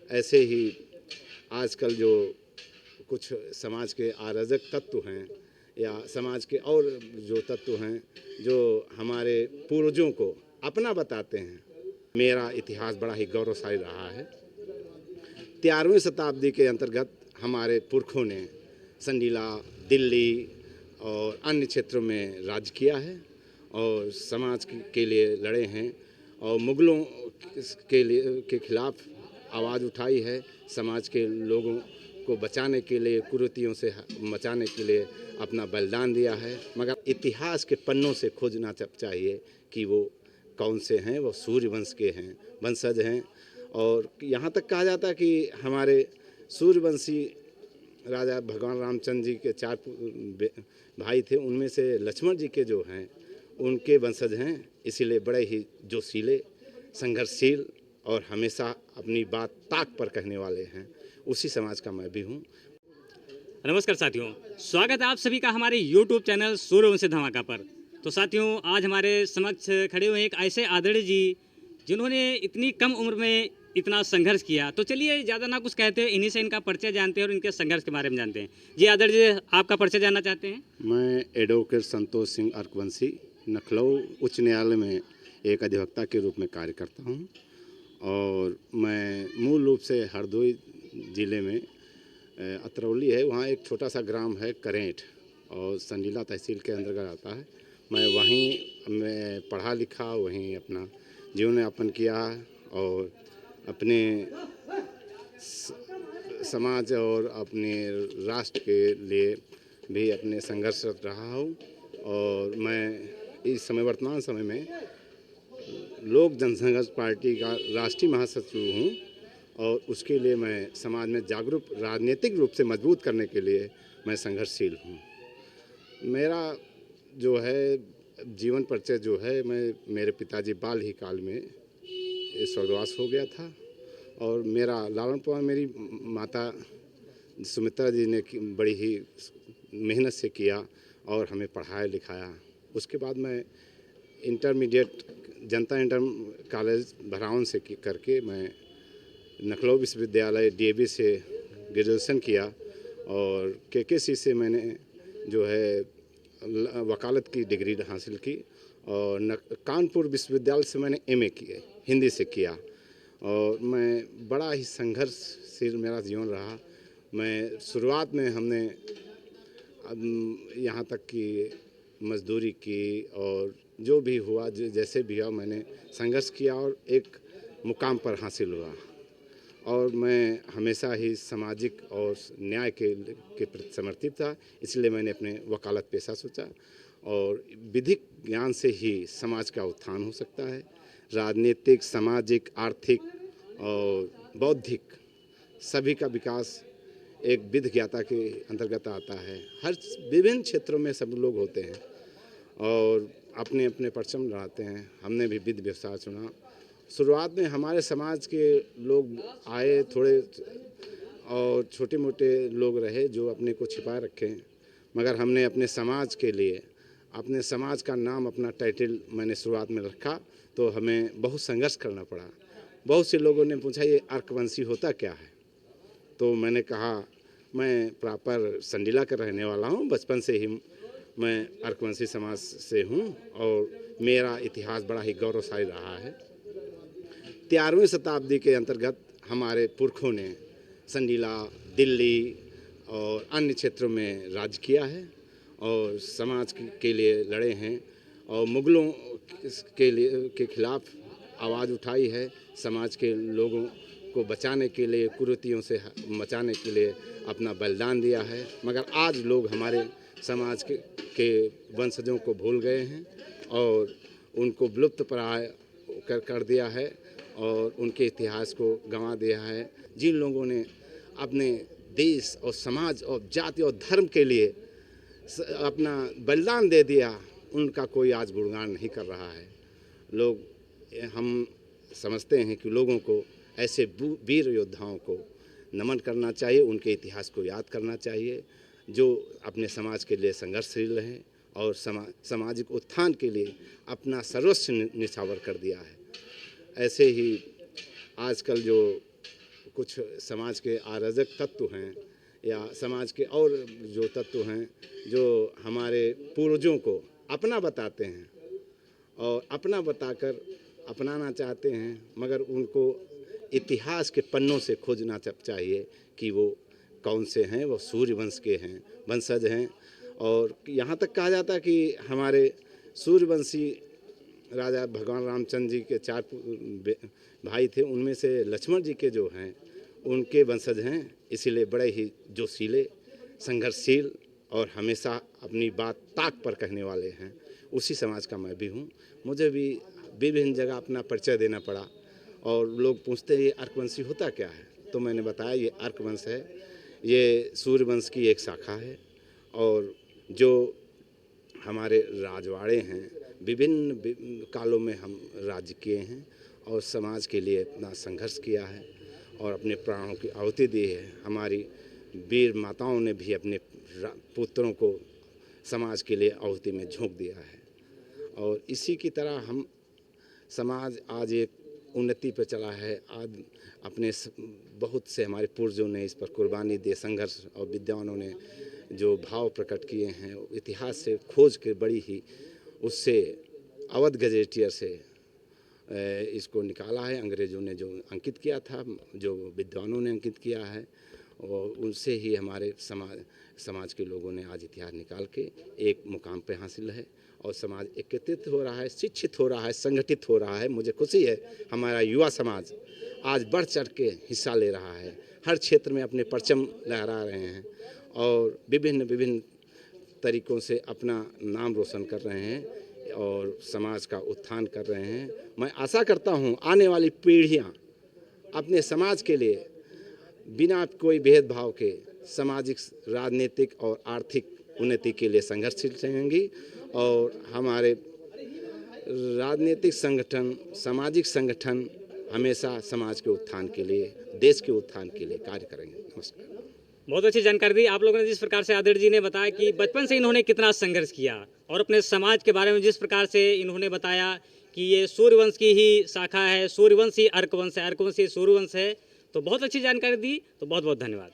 ऐसे ही आजकल जो कुछ समाज के अराजक तत्व हैं या समाज के और जो तत्व हैं जो हमारे पूर्वजों को अपना बताते हैं। मेरा इतिहास बड़ा ही गौरवशाली रहा है। 13वीं शताब्दी के अंतर्गत हमारे पुरखों ने संडीला, दिल्ली और अन्य क्षेत्रों में राज किया है और समाज के लिए लड़े हैं और मुगलों के खिलाफ आवाज़ उठाई है। समाज के लोगों को बचाने के लिए, कुरीतियों से बचाने के लिए अपना बलिदान दिया है। मगर इतिहास के पन्नों से खोजना चाहिए कि वो कौन से हैं। वो सूर्यवंश के हैं, वंशज हैं। और यहाँ तक कहा जाता है कि हमारे सूर्यवंशी राजा भगवान रामचंद्र जी के 4 भाई थे, उनमें से लक्ष्मण जी के जो हैं उनके वंशज हैं। इसीलिए बड़े ही जोशीले, संघर्षशील और हमेशा अपनी बात ताक पर कहने वाले हैं। उसी समाज का मैं भी हूँ। नमस्कार साथियों, स्वागत है आप सभी का हमारे YouTube चैनल सूर्यवंशी धमाका पर। तो साथियों, आज हमारे समक्ष खड़े हुए एक ऐसे आदरणीय जी जिन्होंने इतनी कम उम्र में इतना संघर्ष किया। तो चलिए ज़्यादा ना कुछ कहते हैं, इन्हीं से इनका परिचय जानते हैं और इनके संघर्ष के बारे में जानते हैं। जी आदरणीय जी, आपका परिचय जानना चाहते हैं? मैं एडवोकेट संतोष सिंह अर्कवंशी लखनऊ उच्च न्यायालय में एक अधिवक्ता के रूप में कार्य करता हूँ और मैं मूल रूप से हरदोई ज़िले में अतरौली है, वहाँ एक छोटा सा ग्राम है करेंठ और संडीला तहसील के अंतर्गत आता है। मैं पढ़ा लिखा, वहीं अपना जीवन यापन किया और अपने समाज और अपने राष्ट्र के लिए भी अपने संघर्षरत रहा हूँ। और मैं इस समय वर्तमान समय में लोक जनसंघर्ष पार्टी का राष्ट्रीय महासचिव हूँ और उसके लिए मैं समाज में जागरूक, राजनीतिक रूप से मजबूत करने के लिए मैं संघर्षशील हूँ। मेरा जो है जीवन परिचय जो है, मेरे पिताजी बाल ही काल में स्वर्गवास हो गया था और मेरा लालन पालन मेरी माता सुमित्रा जी ने बड़ी ही मेहनत से किया और हमें पढ़ाया लिखाया। उसके बाद मैं इंटरमीडिएट जनता इंटर कॉलेज भरावन से करके मैं लखनऊ विश्वविद्यालय DAV से ग्रेजुएशन किया और KKC से मैंने जो है वकालत की डिग्री हासिल की और कानपुर विश्वविद्यालय से मैंने MA किए, हिंदी से किया। और मैं बड़ा ही संघर्षशील मेरा जीवन रहा। मैं शुरुआत में हमने यहाँ तक कि मजदूरी की और जो भी हुआ, जैसे भी हुआ, मैंने संघर्ष किया और एक मुकाम पर हासिल हुआ। और मैं हमेशा ही सामाजिक और न्याय के प्रति समर्पित था। इसलिए मैंने अपने वकालत पेशा सोचा और विधिक ज्ञान से ही समाज का उत्थान हो सकता है। राजनीतिक, सामाजिक, आर्थिक और बौद्धिक सभी का विकास एक विधि ज्ञाता के अंतर्गत आता है। हर विभिन्न क्षेत्रों में सब लोग होते हैं और अपने अपने परचम लड़ाते हैं। हमने भी विधि व्यवसाय चुना। शुरुआत में हमारे समाज के लोग आए, थोड़े और छोटे मोटे लोग रहे जो अपने को छिपाए रखे, मगर हमने अपने समाज के लिए अपने समाज का नाम, अपना टाइटल मैंने शुरुआत में रखा तो हमें बहुत संघर्ष करना पड़ा। बहुत से लोगों ने पूछा ये अर्कवंशी होता क्या है, तो मैंने कहा मैं प्रॉपर संडीला का रहने वाला हूँ, बचपन से ही मैं अर्कवंशी समाज से हूँ और मेरा इतिहास बड़ा ही गौरवशाली रहा है। 13वीं शताब्दी के अंतर्गत हमारे पुरखों ने संडीला, दिल्ली और अन्य क्षेत्रों में राज किया है और समाज के लिए लड़े हैं और मुगलों के खिलाफ आवाज़ उठाई है। समाज के लोगों को बचाने के लिए, कुरीतियों से बचाने के लिए अपना बलिदान दिया है। मगर आज लोग हमारे समाज के वंशजों को भूल गए हैं और उनको विलुप्त प्राय कर दिया है और उनके इतिहास को गंवा दिया है। जिन लोगों ने अपने देश और समाज और जाति और धर्म के लिए अपना बलिदान दे दिया, उनका कोई आज गुणगान नहीं कर रहा है। हम समझते हैं कि लोगों को ऐसे वीर योद्धाओं को नमन करना चाहिए, उनके इतिहास को याद करना चाहिए जो अपने समाज के लिए संघर्षशील रहे और सामाजिक उत्थान के लिए अपना सर्वस्व निछावर कर दिया है। ऐसे ही आजकल जो कुछ समाज के अराजक तत्व हैं या समाज के और जो तत्व हैं जो हमारे पूर्वजों को अपना बताते हैं और अपना बताकर अपनाना चाहते हैं, मगर उनको इतिहास के पन्नों से खोजना चाहिए कि वो कौन से हैं। वो सूर्यवंश के हैं, वंशज हैं। और यहाँ तक कहा जाता है कि हमारे सूर्यवंशी राजा भगवान रामचंद्र जी के 4 भाई थे, उनमें से लक्ष्मण जी के जो हैं उनके वंशज हैं। इसीलिए बड़े ही जोशीले, संघर्षशील और हमेशा अपनी बात ताक पर कहने वाले हैं। उसी समाज का मैं भी हूँ। मुझे भी विभिन्न जगह अपना परिचय देना पड़ा और लोग पूछते हैं ये अर्कवंशी होता क्या है, तो मैंने बताया ये अर्कवंश है, ये सूर्यवंश की एक शाखा है। और जो हमारे राजवाड़े हैं, विभिन्न कालों में हम राज्य किए हैं और समाज के लिए अपना संघर्ष किया है और अपने प्राणों की आहुति दी है। हमारी वीर माताओं ने भी अपने पुत्रों को समाज के लिए आहुति में झोंक दिया है। और इसी की तरह हम समाज आज एक उन्नति पर चला है। आज अपने बहुत से हमारे पूर्वजों ने इस पर कुर्बानी दी, संघर्ष और विद्वानों ने जो भाव प्रकट किए हैं, इतिहास से खोज के बड़ी ही उससे अवध गजेटियर से इसको निकाला है। अंग्रेज़ों ने जो अंकित किया था, जो विद्वानों ने अंकित किया है, और उनसे ही हमारे समाज के लोगों ने आज इतिहास निकाल के एक मुकाम पे हासिल है और समाज एकत्रित हो रहा है, शिक्षित हो रहा है, संगठित हो रहा है। मुझे खुशी है हमारा युवा समाज आज बढ़ चढ़ के हिस्सा ले रहा है, हर क्षेत्र में अपने परचम लहरा रहे हैं और विभिन्न तरीक़ों से अपना नाम रोशन कर रहे हैं और समाज का उत्थान कर रहे हैं। मैं आशा करता हूँ आने वाली पीढ़ियाँ अपने समाज के लिए बिना कोई भेदभाव के सामाजिक, राजनीतिक और आर्थिक उन्नति के लिए संघर्षशील रहेंगी और हमारे राजनीतिक संगठन, सामाजिक संगठन हमेशा समाज के उत्थान के लिए, देश के उत्थान के लिए कार्य करेंगे। नमस्कार। बहुत अच्छी जानकारी दी आप लोगों ने। जिस प्रकार से आदर्श जी ने बताया कि बचपन से इन्होंने कितना संघर्ष किया और अपने समाज के बारे में जिस प्रकार से इन्होंने बताया कि ये सूर्यवंश की ही शाखा है, सूर्यवंश ही अर्कवंश है, अर्कवंश ही सूर्यवंश है, तो बहुत अच्छी जानकारी दी। तो बहुत बहुत धन्यवाद।